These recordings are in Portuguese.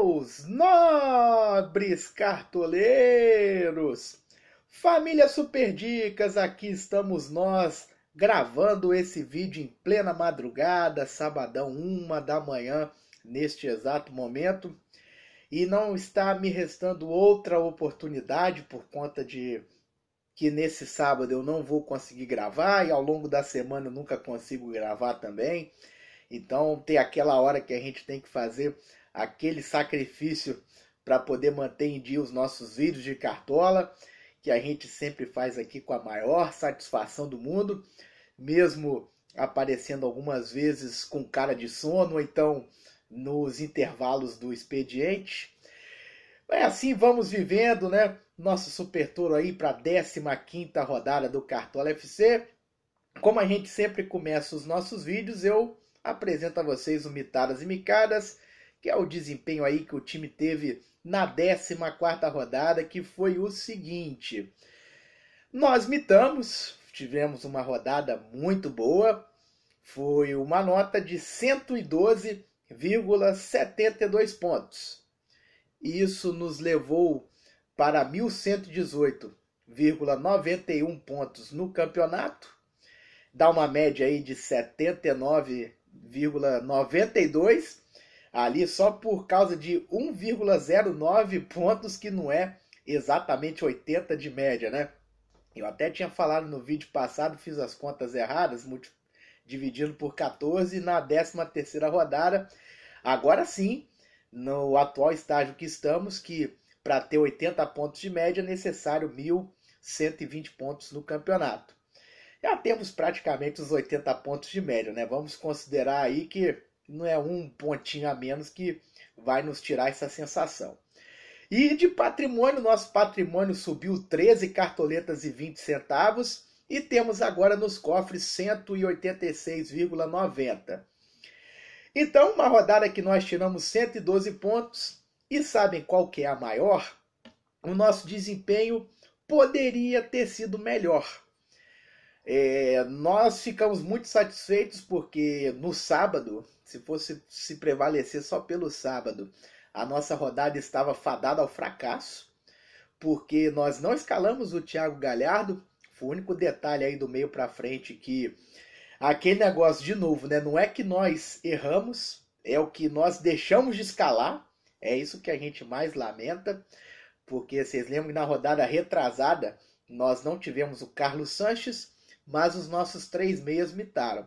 Meus nobres cartoleiros, família Super Dicas, aqui estamos nós gravando esse vídeo em plena madrugada, sabadão, 1 da manhã, neste exato momento. E não está me restando outra oportunidade por conta de que nesse sábado eu não vou conseguir gravar e ao longo da semana eu nunca consigo gravar também. Então tem aquela hora que a gente tem que fazer aquele sacrifício para poder manter em dia os nossos vídeos de cartola, que a gente sempre faz aqui com a maior satisfação do mundo, mesmo aparecendo algumas vezes com cara de sono, ou então nos intervalos do expediente. É assim, vamos vivendo, né? Nosso Super Toro aí para a 15ª rodada do Cartola FC. Como a gente sempre começa os nossos vídeos, eu apresento a vocês o Mitadas e Micadas, que é o desempenho aí que o time teve na 14ª rodada, que foi o seguinte. Nós mitamos, tivemos uma rodada muito boa, foi uma nota de 112,72 pontos. Isso nos levou para 1.118,91 pontos no campeonato, dá uma média aí de 79,92, ali só por causa de 1,09 pontos, que não é exatamente 80 de média, né? Eu até tinha falado no vídeo passado, fiz as contas erradas, dividindo por 14 na 13ª rodada. Agora sim, no atual estágio que estamos, que para ter 80 pontos de média é necessário 1.120 pontos no campeonato. Já temos praticamente os 80 pontos de média, né? Vamos considerar aí que não é um pontinho a menos que vai nos tirar essa sensação. E de patrimônio, nosso patrimônio subiu 13 cartoletas e 20 centavos e temos agora nos cofres 186,90. Então, uma rodada que nós tiramos 112 pontos e sabem qual que é a maior? O nosso desempenho poderia ter sido melhor. Nós ficamos muito satisfeitos porque no sábado, se fosse se prevalecer só pelo sábado, a nossa rodada estava fadada ao fracasso, porque nós não escalamos o Thiago Galhardo. Foi o único detalhe aí do meio para frente que aquele negócio de novo, né? Não é que nós erramos, é o que nós deixamos de escalar. É isso que a gente mais lamenta, porque vocês lembram que na rodada retrasada nós não tivemos o Carlos Sanches, mas os nossos 3 meias mitaram.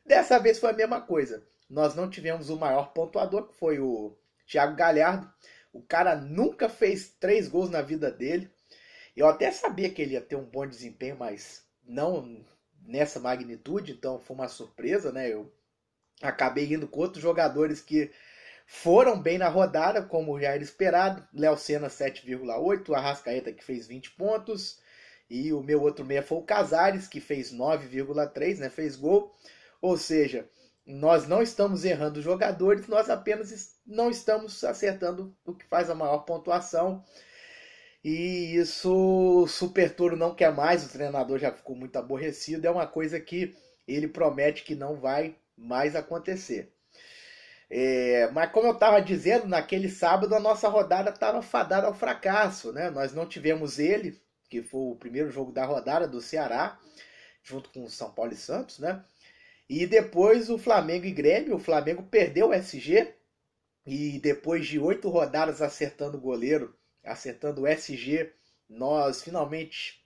Dessa vez foi a mesma coisa. Nós não tivemos o maior pontuador, que foi o Thiago Galhardo. O cara nunca fez 3 gols na vida dele. Eu até sabia que ele ia ter um bom desempenho, mas não nessa magnitude, então foi uma surpresa, né? Eu acabei indo com outros jogadores que foram bem na rodada, como já era esperado. Léo Senna 7,8, o Arrascaeta que fez 20 pontos, e o meu outro meia foi o Casares, que fez 9,3, né? Fez gol. Ou seja, nós não estamos errando os jogadores, nós apenas não estamos acertando o que faz a maior pontuação. E isso o Super Toro não quer mais, o treinador já ficou muito aborrecido, é uma coisa que ele promete que não vai mais acontecer. Mas como eu estava dizendo, naquele sábado a nossa rodada estava fadada ao fracasso, né? Nós não tivemos ele, que foi o primeiro jogo da rodada do Ceará, junto com o São Paulo e Santos, né? E depois o Flamengo e Grêmio. O Flamengo perdeu o SG, e depois de 8 rodadas acertando o goleiro, acertando o SG, nós finalmente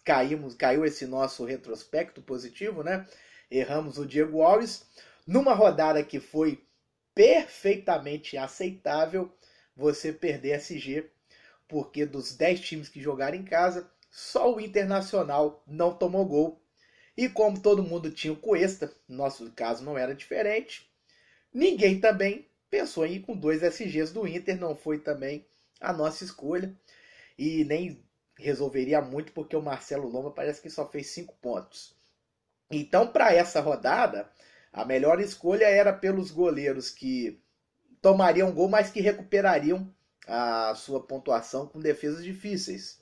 caiu esse nosso retrospecto positivo, né? Erramos o Diego Alves, numa rodada que foi perfeitamente aceitável você perder SG, porque dos 10 times que jogaram em casa, só o Internacional não tomou gol. E como todo mundo tinha o Cuesta, no nosso caso não era diferente, ninguém também pensou em ir com 2 SGs do Inter, não foi também a nossa escolha. E nem resolveria muito, porque o Marcelo Lomba parece que só fez 5 pontos. Então, para essa rodada, a melhor escolha era pelos goleiros que tomariam gol, mas que recuperariam a sua pontuação com defesas difíceis.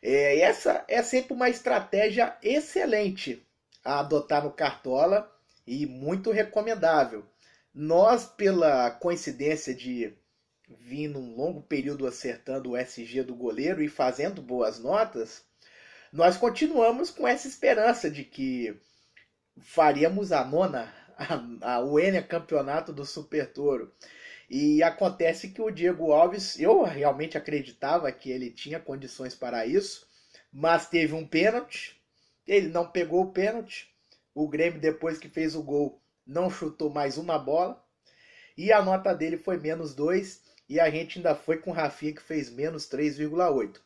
Essa é sempre uma estratégia excelente a adotar no Cartola e muito recomendável. Nós, pela coincidência de vindo um longo período acertando o SG do goleiro e fazendo boas notas, nós continuamos com essa esperança de que faríamos a nona, o N campeonato do Super Toro. E acontece que o Diego Alves, eu realmente acreditava que ele tinha condições para isso, mas teve um pênalti, ele não pegou o pênalti, o Grêmio depois que fez o gol não chutou mais uma bola, e a nota dele foi -2, e a gente ainda foi com o Rafinha que fez -3,8.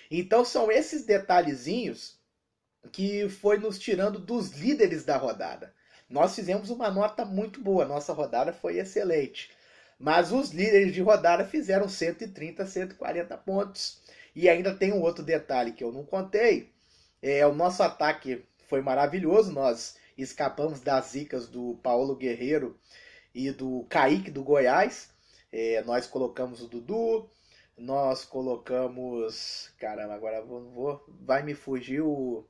Então são esses detalhezinhos que foi nos tirando dos líderes da rodada. Nós fizemos uma nota muito boa, nossa rodada foi excelente. Mas os líderes de rodada fizeram 130, 140 pontos. E ainda tem um outro detalhe que eu não contei. O nosso ataque foi maravilhoso. Nós escapamos das zicas do Paulo Guerreiro e do Kaique do Goiás. Nós colocamos o Dudu. Nós colocamos... Caramba, agora vai me fugir um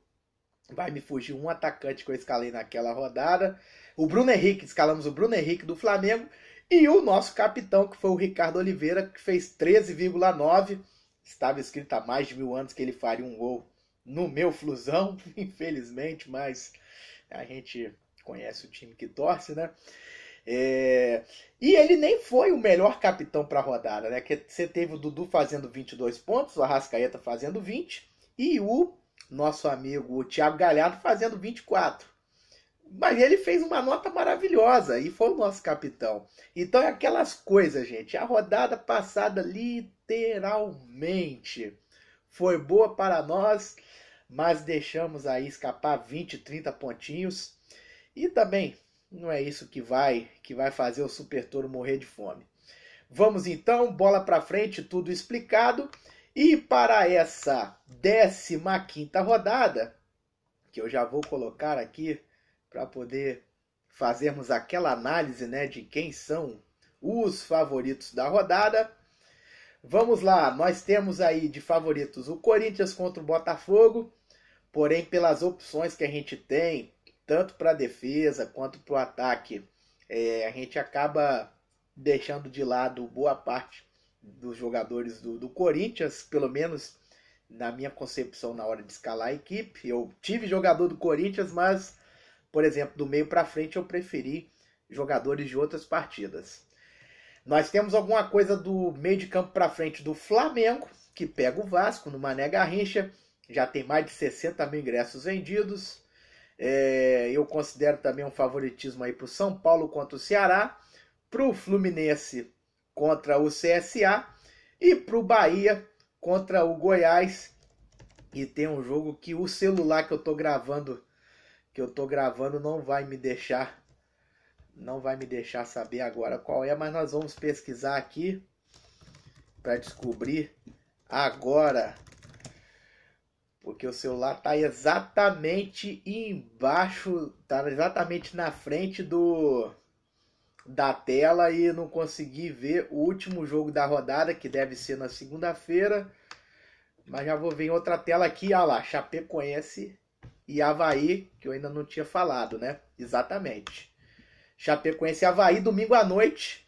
atacante que eu escalei naquela rodada. O Bruno Henrique, escalamos o Bruno Henrique do Flamengo. E o nosso capitão, que foi o Ricardo Oliveira, que fez 13,9. Estava escrito há mais de 1000 anos que ele faria um gol no meu Flusão, infelizmente, mas a gente conhece o time que torce, né? E ele nem foi o melhor capitão para a rodada, né? Que você teve o Dudu fazendo 22 pontos, o Arrascaeta fazendo 20 e o nosso amigo o Thiago Galhardo fazendo 24. Mas ele fez uma nota maravilhosa e foi o nosso capitão. Então é aquelas coisas, gente. A rodada passada literalmente foi boa para nós, mas deixamos aí escapar 20, 30 pontinhos. E também não é isso que vai fazer o Super Toro morrer de fome. Vamos então, bola para frente, tudo explicado. E para essa 15ª rodada, que eu já vou colocar aqui para poder fazermos aquela análise, né, de quem são os favoritos da rodada. Vamos lá, nós temos aí de favoritos o Corinthians contra o Botafogo, porém pelas opções que a gente tem, tanto para a defesa quanto para o ataque, a gente acaba deixando de lado boa parte dos jogadores do Corinthians, pelo menos na minha concepção na hora de escalar a equipe. Eu tive jogador do Corinthians, mas, por exemplo, do meio para frente eu preferi jogadores de outras partidas. Nós temos alguma coisa do meio de campo para frente do Flamengo, que pega o Vasco no Mané Garrincha, já tem mais de 60 mil ingressos vendidos. Eu considero também um favoritismo aí para o São Paulo contra o Ceará, para o Fluminense contra o CSA e para o Bahia contra o Goiás. E tem um jogo que o celular que eu tô gravando não vai me deixar saber agora qual é, mas nós vamos pesquisar aqui para descobrir agora, porque o celular está exatamente embaixo, está exatamente na frente da tela e não consegui ver o último jogo da rodada, que deve ser na segunda-feira, mas já vou ver em outra tela aqui, olha lá, Chapecoense e Avaí, que eu ainda não tinha falado, né? Exatamente. Chapecoense e Avaí, domingo à noite.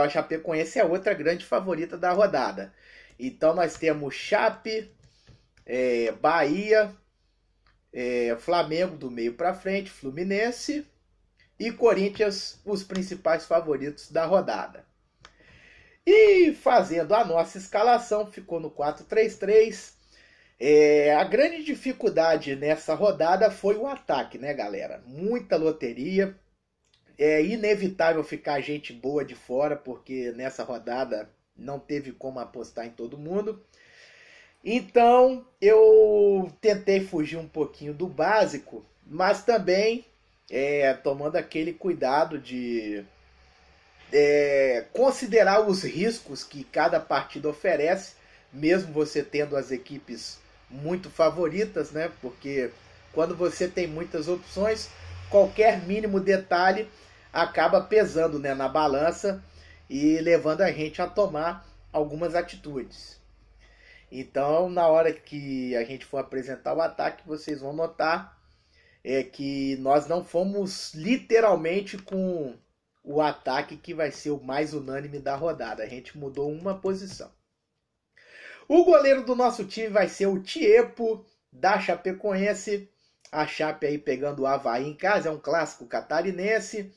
A Chapecoense é outra grande favorita da rodada. Então nós temos Chape, Bahia, Flamengo do meio para frente, Fluminense e Corinthians, os principais favoritos da rodada. E fazendo a nossa escalação, ficou no 4-3-3. A grande dificuldade nessa rodada foi o ataque, né, galera? Muita loteria. É inevitável ficar gente boa de fora, porque nessa rodada não teve como apostar em todo mundo. Então eu tentei fugir um pouquinho do básico, mas também tomando aquele cuidado de considerar os riscos que cada partida oferece, mesmo você tendo as equipes muito favoritas, né? Porque quando você tem muitas opções, qualquer mínimo detalhe acaba pesando, né, na balança e levando a gente a tomar algumas atitudes. Então, na hora que a gente for apresentar o ataque, vocês vão notar que nós não fomos literalmente com o ataque que vai ser o mais unânime da rodada. A gente mudou uma posição. O goleiro do nosso time vai ser o Tiepo, da Chapecoense. A Chape aí pegando o Avaí em casa, é um clássico catarinense.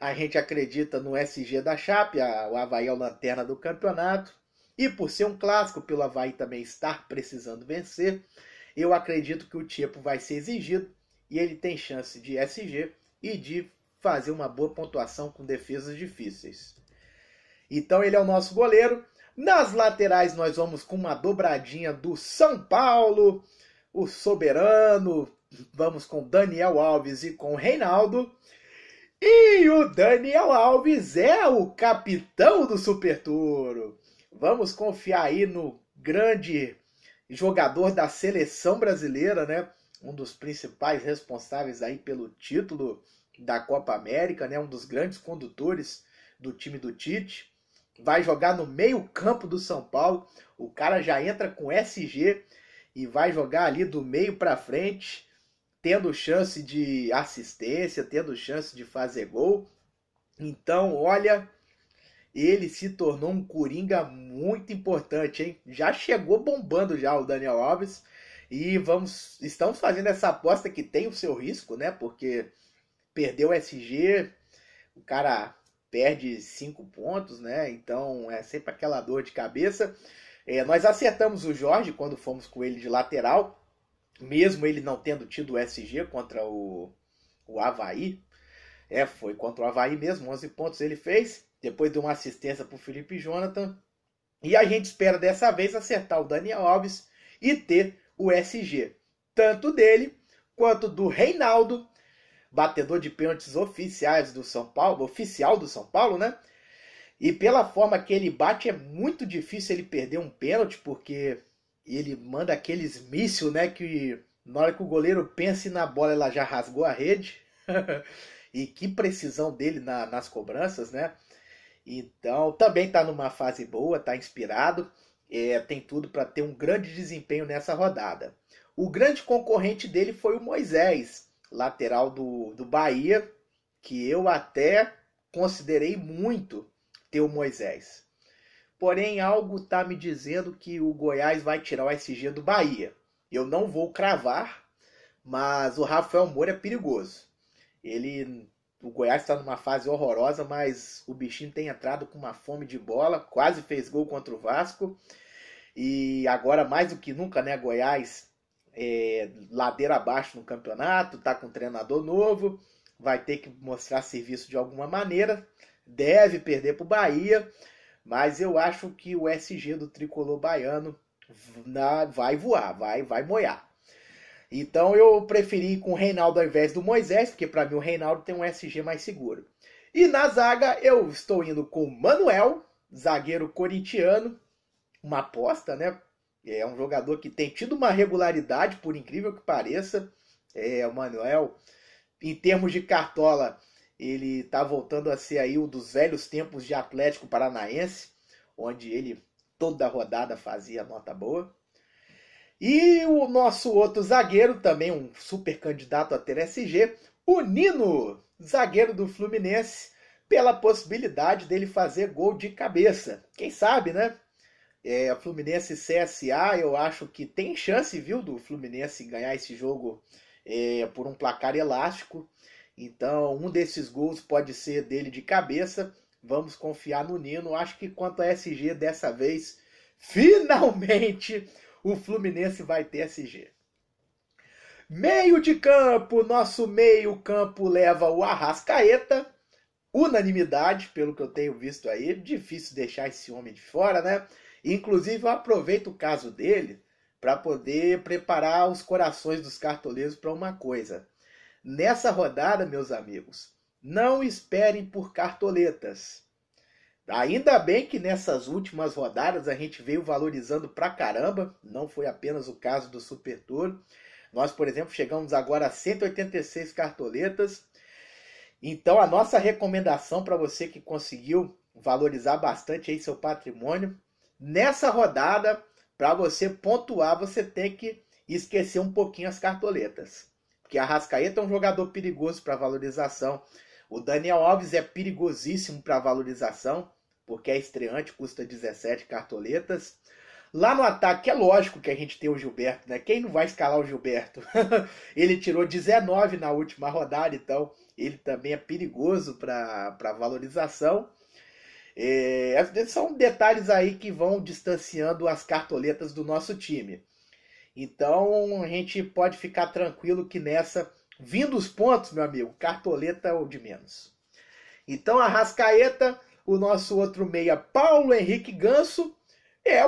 A gente acredita no SG da Chape, o Avaí é o lanterna do campeonato. E por ser um clássico, pelo Avaí também estar precisando vencer, eu acredito que o Tiepo vai ser exigido e ele tem chance de SG e de fazer uma boa pontuação com defesas difíceis. Então ele é o nosso goleiro. Nas laterais nós vamos com uma dobradinha do São Paulo, o soberano. Vamos com Daniel Alves e com Reinaldo. E o Daniel Alves é o capitão do Super Toro. Vamos confiar aí no grande jogador da seleção brasileira, né? Um dos principais responsáveis aí pelo título da Copa América, né? Um dos grandes condutores do time do Tite. Vai jogar no meio-campo do São Paulo. O cara já entra com SG e vai jogar ali do meio para frente, tendo chance de assistência, tendo chance de fazer gol. Então, olha, ele se tornou um coringa muito importante, hein? Já chegou bombando já o Daniel Alves. E estamos fazendo essa aposta que tem o seu risco, né? Porque perdeu o SG, o cara perde 5 pontos, né? Então é sempre aquela dor de cabeça. Nós acertamos o Jorge quando fomos com ele de lateral, mesmo ele não tendo tido o SG contra o Avaí. Foi contra o Avaí mesmo, 11 pontos ele fez, depois deu uma assistência para o Felipe Jonathan. E a gente espera dessa vez acertar o Daniel Alves e ter o SG, tanto dele quanto do Reinaldo, batedor de pênaltis oficial do São Paulo, né? E pela forma que ele bate, é muito difícil ele perder um pênalti, porque ele manda aqueles mísseis, né? Que na hora que o goleiro pensa na bola, ela já rasgou a rede. E que precisão dele nas cobranças, né? Então, também está numa fase boa, está inspirado. Tem tudo para ter um grande desempenho nessa rodada. O grande concorrente dele foi o Moisés, lateral do Bahia, que eu até considerei muito ter o Moisés. Porém, algo está me dizendo que o Goiás vai tirar o SG do Bahia. Eu não vou cravar, mas o Rafael Moura é perigoso. O Goiás está numa fase horrorosa, mas o bichinho tem entrado com uma fome de bola, quase fez gol contra o Vasco. E agora, mais do que nunca, né, Goiás ladeira abaixo no campeonato, tá com um treinador novo, vai ter que mostrar serviço de alguma maneira, deve perder para o Bahia, mas eu acho que o SG do tricolor baiano vai voar, vai moiar. Então eu preferi ir com o Reinaldo ao invés do Moisés, porque para mim o Reinaldo tem um SG mais seguro. E na zaga eu estou indo com o Manuel, zagueiro corintiano, uma aposta, né? É um jogador que tem tido uma regularidade, por incrível que pareça. O Manuel, em termos de cartola, ele está voltando a ser aí um dos velhos tempos de Atlético Paranaense, onde ele toda rodada fazia nota boa. E o nosso outro zagueiro, também um super candidato a ter SG, o Nino, zagueiro do Fluminense, pela possibilidade dele fazer gol de cabeça. Quem sabe, né? Fluminense e CSA, eu acho que tem chance, viu, do Fluminense ganhar esse jogo por um placar elástico. Então, um desses gols pode ser dele de cabeça. Vamos confiar no Nino. Acho que quanto a SG, dessa vez, finalmente, o Fluminense vai ter SG. Meio de campo, nosso meio campo leva o Arrascaeta. Unanimidade, pelo que eu tenho visto aí. Difícil deixar esse homem de fora, né? Inclusive, eu aproveito o caso dele para poder preparar os corações dos cartoleiros para uma coisa. Nessa rodada, meus amigos, não esperem por cartoletas. Ainda bem que nessas últimas rodadas a gente veio valorizando pra caramba. Não foi apenas o caso do Super Toro. Nós, por exemplo, chegamos agora a 186 cartoletas. Então, a nossa recomendação para você que conseguiu valorizar bastante aí seu patrimônio, nessa rodada, para você pontuar, você tem que esquecer um pouquinho as cartoletas. Porque a Arrascaeta é um jogador perigoso para valorização. O Daniel Alves é perigosíssimo para valorização, porque é estreante, custa 17 cartoletas. Lá no ataque é lógico que a gente tem o Gilberto, né? Quem não vai escalar o Gilberto? Ele tirou 19 na última rodada, então ele também é perigoso para valorização. São detalhes aí que vão distanciando as cartoletas do nosso time. Então a gente pode ficar tranquilo que nessa, vindo os pontos, meu amigo, cartoleta é o de menos. Então a Arrascaeta, o nosso outro meia, Paulo Henrique Ganso.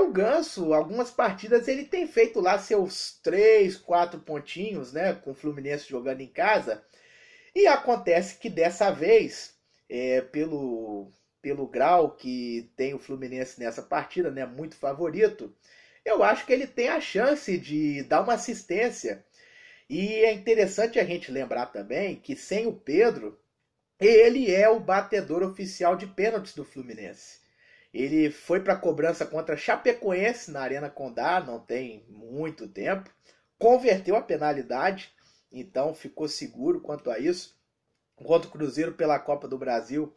O Ganso, algumas partidas ele tem feito lá seus 3, 4 pontinhos, né, com o Fluminense jogando em casa. E acontece que dessa vez, pelo grau que tem o Fluminense nessa partida, né, muito favorito, eu acho que ele tem a chance de dar uma assistência. E é interessante a gente lembrar também que sem o Pedro, ele é o batedor oficial de pênaltis do Fluminense. Ele foi para a cobrança contra a Chapecoense na Arena Condá, não tem muito tempo, converteu a penalidade, então ficou seguro quanto a isso. Contra o Cruzeiro pela Copa do Brasil,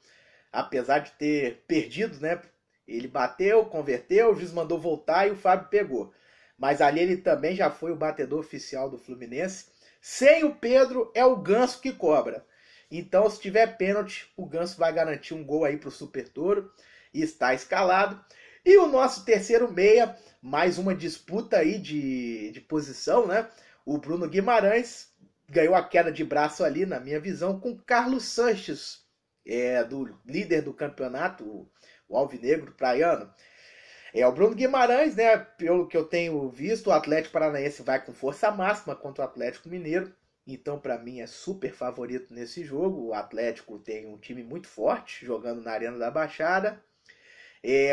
apesar de ter perdido, né? Ele bateu, converteu, o juiz mandou voltar e o Fábio pegou. Mas ali ele também já foi o batedor oficial do Fluminense. Sem o Pedro, é o Ganso que cobra. Então, se tiver pênalti, o Ganso vai garantir um gol aí para o Super Toro. E está escalado. E o nosso terceiro meia, mais uma disputa aí de posição, né? O Bruno Guimarães ganhou a queda de braço ali, na minha visão, com Carlos Sanches, do líder do campeonato, o alvinegro praiano. O Bruno Guimarães, né? Pelo que eu tenho visto, o Atlético Paranaense vai com força máxima contra o Atlético Mineiro. Então, para mim, é super favorito nesse jogo. O Atlético tem um time muito forte, jogando na Arena da Baixada.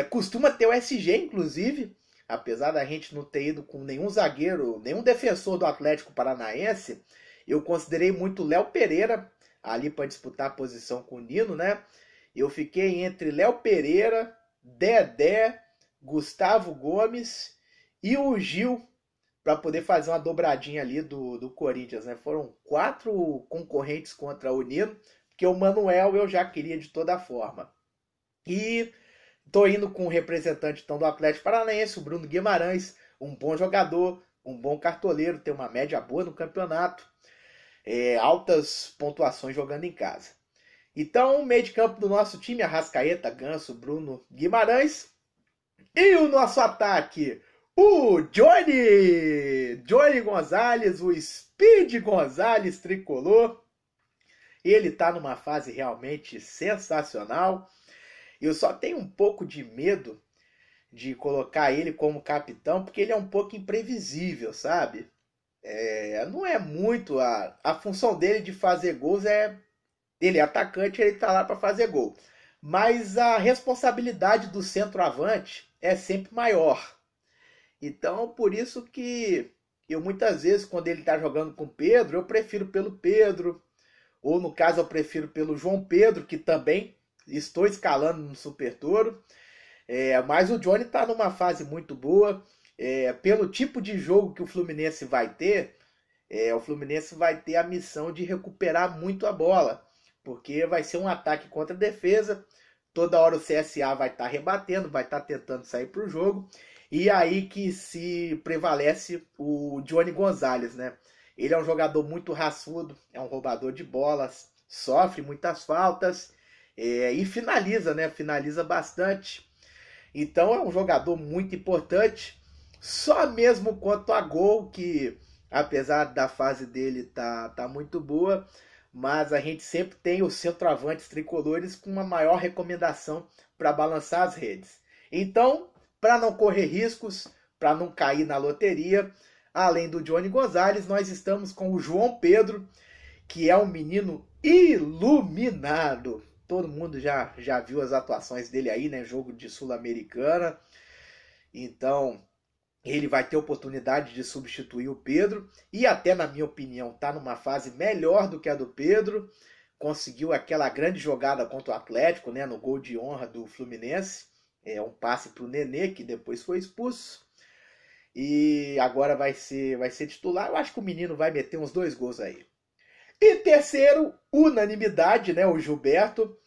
Costuma ter o SG, inclusive, apesar da gente não ter ido com nenhum zagueiro, nenhum defensor do Atlético Paranaense, eu considerei muito Léo Pereira ali para disputar a posição com o Nino, né? Eu fiquei entre Léo Pereira, Dedé, Gustavo Gomes e o Gil para poder fazer uma dobradinha ali do Corinthians, né? Foram 4 concorrentes contra o Nino, porque o Manuel eu já queria de toda forma. E tô indo com o representante então do Atlético Paranaense, o Bruno Guimarães, um bom jogador, um bom cartoleiro, tem uma média boa no campeonato, altas pontuações jogando em casa. Então, o meio de campo do nosso time, Arrascaeta, Ganso, Bruno Guimarães. E o nosso ataque, o Johnny Gonzalez, o Speed Gonzalez tricolor. Ele tá numa fase realmente sensacional. Eu só tenho um pouco de medo de colocar ele como capitão, porque ele é um pouco imprevisível, sabe? Não é muito a função dele de fazer gols. Ele é atacante, ele tá lá para fazer gol. Mas a responsabilidade do centroavante é sempre maior. Então, por isso que eu muitas vezes, quando ele tá jogando com o Pedro, eu prefiro pelo Pedro. Ou no caso, eu prefiro pelo João Pedro, que também estou escalando no Super Toro. Mas o Johnny está numa fase muito boa. Pelo tipo de jogo que o Fluminense vai ter, o Fluminense vai ter a missão de recuperar muito a bola. Porque vai ser um ataque contra a defesa. Toda hora o CSA vai estar rebatendo, vai estar tentando sair para o jogo. E aí que se prevalece o Johnny Gonzalez, né? Ele é um jogador muito raçudo, é um roubador de bolas, sofre muitas faltas e finaliza, né? Finaliza bastante. Então é um jogador muito importante. Só mesmo quanto a gol, que apesar da fase dele tá muito boa, mas a gente sempre tem os centroavantes tricolores com uma maior recomendação para balançar as redes. Então, para não correr riscos, para não cair na loteria, além do Johnny Gonzalez, nós estamos com o João Pedro, que é um menino iluminado. Todo mundo já viu as atuações dele aí, né? Jogo de Sul-Americana. Então, ele vai ter oportunidade de substituir o Pedro. E até, na minha opinião, está numa fase melhor do que a do Pedro. Conseguiu aquela grande jogada contra o Atlético, né? No gol de honra do Fluminense. Um passe para o Nenê, que depois foi expulso. E agora vai ser titular. Eu acho que o menino vai meter uns 2 gols aí. E terceiro, unanimidade, né? O Gilberto.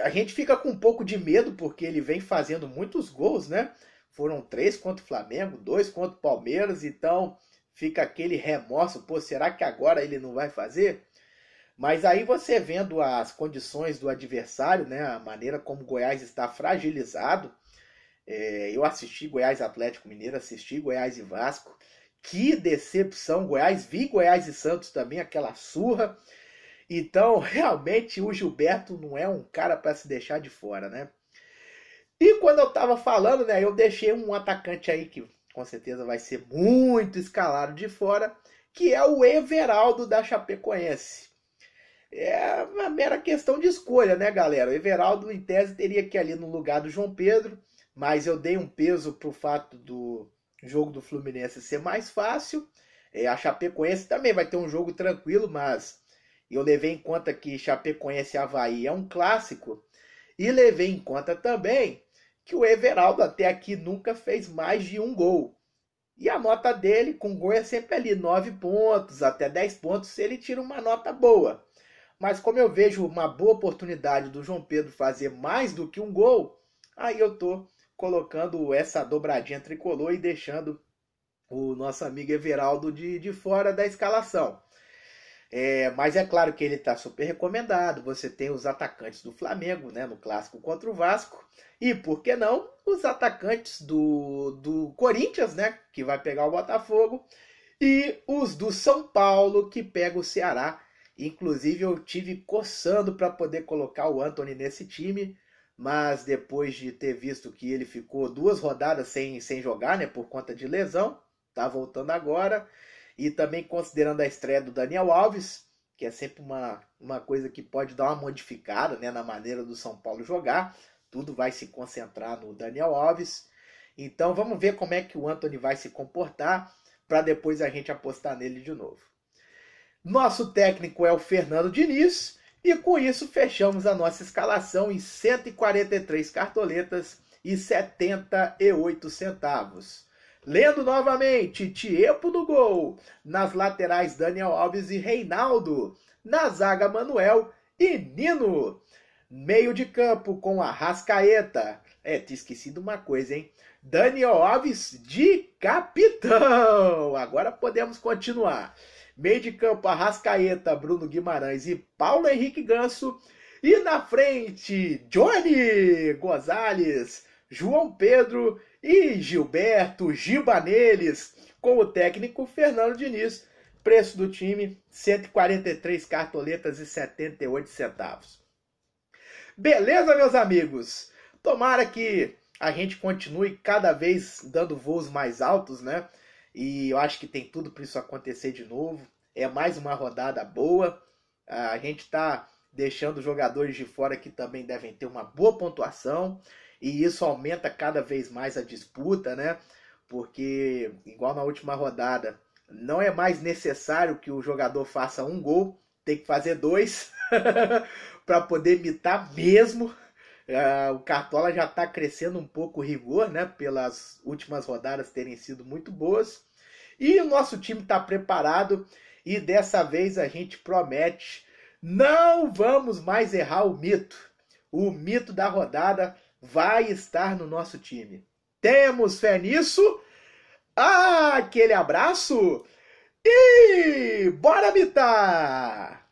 A gente fica com um pouco de medo porque ele vem fazendo muitos gols, né? Foram 3 contra o Flamengo, 2 contra o Palmeiras, então fica aquele remorso, pô, será que agora ele não vai fazer? Mas aí você vendo as condições do adversário, né, a maneira como o Goiás está fragilizado, eu assisti Goiás Atlético Mineiro, assisti Goiás e Vasco, que decepção, Goiás, vi Goiás e Santos também, aquela surra. Então, realmente, o Gilberto não é um cara para se deixar de fora, né? E quando eu tava falando, né, eu deixei um atacante aí que com certeza vai ser muito escalado de fora, que é o Everaldo da Chapecoense. É uma mera questão de escolha, né, galera? O Everaldo, em tese, teria que ir ali no lugar do João Pedro, mas eu dei um peso pro fato do jogo do Fluminense ser mais fácil. A Chapecoense também vai ter um jogo tranquilo, mas eu levei em conta que Chapecoense e Avaí é um clássico. E levei em conta também que o Everaldo até aqui nunca fez mais de um gol. E a nota dele com gol é sempre ali 9 pontos, até 10 pontos, se ele tira uma nota boa. Mas como eu vejo uma boa oportunidade do João Pedro fazer mais do que um gol, aí eu tô colocando essa dobradinha tricolor e deixando o nosso amigo Everaldo de fora da escalação. Mas é claro que ele está super recomendado. Você tem os atacantes do Flamengo, né, no clássico contra o Vasco. E por que não os atacantes do Corinthians, né, que vai pegar o Botafogo. E os do São Paulo, que pega o Ceará. Inclusive eu tive coçando para poder colocar o Antony nesse time. Mas depois de ter visto que ele ficou 2 rodadas sem jogar, né, por conta de lesão. Tá voltando agora. E também considerando a estreia do Daniel Alves, que é sempre uma coisa que pode dar uma modificada, né, na maneira do São Paulo jogar. Tudo vai se concentrar no Daniel Alves. Então vamos ver como é que o Antony vai se comportar para depois a gente apostar nele de novo. Nosso técnico é o Fernando Diniz e com isso fechamos a nossa escalação em 143 cartoletas e 78 centavos. Lendo novamente, Tiepo no gol. Nas laterais, Daniel Alves e Reinaldo. Na zaga, Manuel e Nino. Meio de campo com Arrascaeta. Tinha esquecido uma coisa, hein? Daniel Alves de capitão. Agora podemos continuar. Meio de campo, Arrascaeta, Bruno Guimarães e Paulo Henrique Ganso. E na frente, Johnny Gonzalez, João Pedro e Gilberto Giba neles, com o técnico Fernando Diniz. Preço do time, 143 cartoletas e 78 centavos. Beleza, meus amigos? Tomara que a gente continue cada vez dando voos mais altos, né? E eu acho que tem tudo para isso acontecer de novo. É mais uma rodada boa. A gente está deixando jogadores de fora que também devem ter uma boa pontuação. E isso aumenta cada vez mais a disputa, né? Porque, igual na última rodada, não é mais necessário que o jogador faça um gol, tem que fazer 2 para poder imitar mesmo. O Cartola já está crescendo um pouco o rigor, né? Pelas últimas rodadas terem sido muito boas. E o nosso time está preparado e dessa vez a gente promete, não vamos mais errar o mito. O mito da rodada vai estar no nosso time. Temos fé nisso? Aquele abraço e bora mitar!